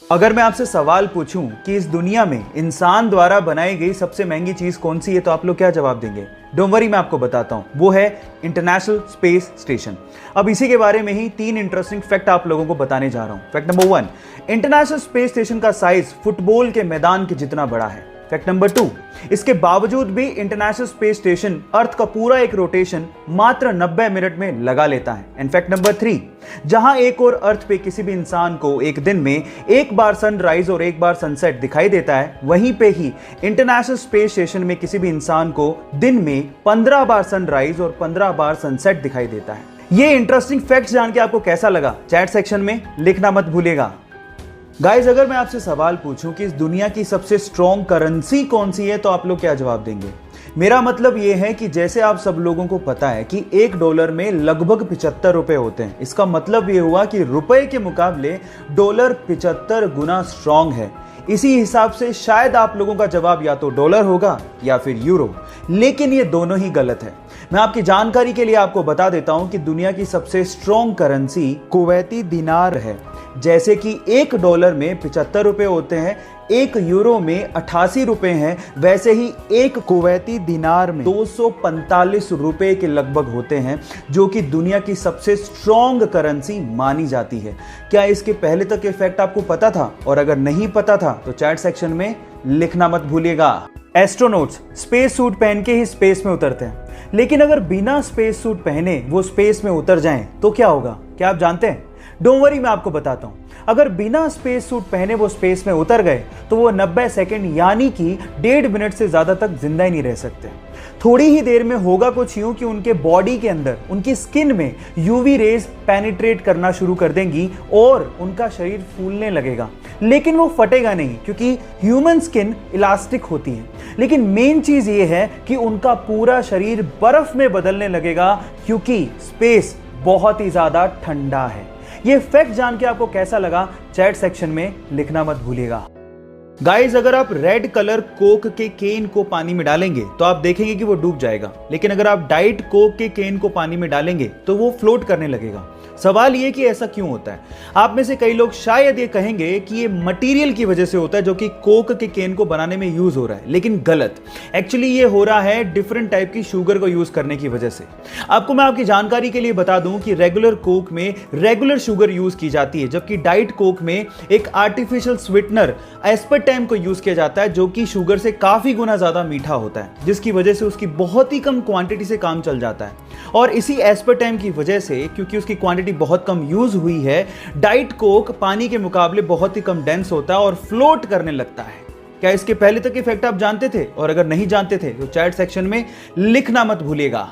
अगर मैं आपसे सवाल पूछूं कि इस दुनिया में इंसान द्वारा बनाई गई सबसे महंगी चीज कौन सी है तो आप लोग क्या जवाब देंगे? डोंट वरी, मैं आपको बताता हूं। वो है इंटरनेशनल स्पेस स्टेशन। अब इसी के बारे में ही 3 इंटरेस्टिंग फैक्ट आप लोगों को बताने जा रहा हूं। Fact number 1, international space station का साइज फुटबॉल के मैदान के जितना बड़ा है। फैक्ट नंबर 2, इसके बावजूद भी इंटरनेशनल स्पेस स्टेशन अर्थ का पूरा एक रोटेशन मात्र 90 मिनट में लगा लेता है। एंड फैक्ट नंबर 3, जहां एक और अर्थ पे किसी भी इंसान को एक दिन में एक बार सनराइज और एक बार सनसेट दिखाई देता है, वहीं पे ही इंटरनेशनल स्पेस स्टेशन में किसी भी इंसान को दिन में 15 बार सनराइज और 15 बार सनसेट दिखाई देता है। ये इंटरेस्टिंग फैक्ट्स जान के आपको कैसा लगा? चैट सेक्शन में लिखना मत भूलिएगा। गाइज, अगर मैं आपसे सवाल पूछूं कि इस दुनिया की सबसे स्ट्रॉन्ग करेंसी कौन सी है तो आप लोग क्या जवाब देंगे? मेरा मतलब यह है कि जैसे आप सब लोगों को पता है कि $1 में लगभग 75 रुपए होते हैं। इसका मतलब यह हुआ कि रुपए के मुकाबले डॉलर 75 गुना स्ट्रॉन्ग है। इसी हिसाब से शायद आप लोगों का जवाब या तो डॉलर होगा या फिर यूरो, लेकिन ये दोनों ही गलत है। मैं आपकी जानकारी के लिए आपको बता देता हूं कि दुनिया की सबसे स्ट्रॉन्ग करेंसी कुवैती दिनार है। जैसे कि $1 में 75 रुपए होते हैं, 1 यूरो में 88 रुपए हैं, वैसे ही 1 कुवैती दिनार में 245 रुपए के लगभग होते हैं, जो कि दुनिया की सबसे स्ट्रॉन्ग करेंसी मानी जाती है। क्या इसके पहले तक ये फैक्ट आपको पता था? और अगर नहीं पता था तो चैट सेक्शन में लिखना मत भूलिएगा। एस्ट्रोनॉट्स स्पेस सूट पहन के ही स्पेस में उतरते हैं, लेकिन अगर बिना स्पेस सूट पहने वो स्पेस में उतर जाएं तो क्या होगा? क्या आप जानते हैं? डोंट वरी, मैं आपको बताता हूं। अगर बिना स्पेस सूट पहने वो स्पेस में उतर गए तो वो 90 सेकंड यानी कि 1.5 मिनट से ज्यादा तक जिंदा ही नहीं रह सकते। थोड़ी ही देर में होगा कुछ यूं कि उनके बॉडी के अंदर, उनकी स्किन में यूवी रेज पेनिट्रेट करना शुरू कर देंगी और उनका शरीर फूलने लगेगा, लेकिन वो फटेगा नहीं क्योंकि ह्यूमन स्किन इलास्टिक होती है। लेकिन मेन चीज ये है कि उनका पूरा शरीर बर्फ में बदलने लगेगा क्योंकि स्पेस बहुत ही ज्यादा ठंडा है। ये फैक्ट जान के आपको कैसा लगा? चैट सेक्शन में लिखना मत भूलिएगा। गाइज, अगर आप रेड कलर कोक के केन को पानी में डालेंगे तो आप देखेंगे कि वो डूब जाएगा, लेकिन अगर आप डाइट कोक के केन को पानी में डालेंगे तो वो फ्लोट करने लगेगा। सवाल ये कि ऐसा क्यों होता है? आप में से कई लोग शायद ये कहेंगे कि ये मटेरियल की वजह से होता है जो कि कोक के केन को बनाने में यूज हो रहा है, लेकिन गलत। एक्चुअली ये हो रहा है डिफरेंट टाइप की शुगर को यूज करने की वजह से। आपको मैं आपकी जानकारी के लिए बता दूं कि रेगुलर कोक में रेगुलर शुगर यूज की जाती है, जबकि डाइट कोक में एक आर्टिफिशियल स्वीटनर एस्पर्टेम को यूज किया जाता है, जो कि शुगर से काफी गुना ज्यादा मीठा होता है, जिसकी वजह से उसकी बहुत ही कम क्वांटिटी से काम चल जाता है। और इसी एस्पर्टेम की वजह से, क्योंकि उसकी क्वांटिटी बहुत कम यूज हुई है, डाइट कोक पानी के मुकाबले बहुत ही कम डेंस होता है और फ्लोट करने लगता है। क्या इसके पहले तक इफेक्ट आप जानते थे? और अगर नहीं जानते थे तो चैट सेक्शन में लिखना मत भूलिएगा।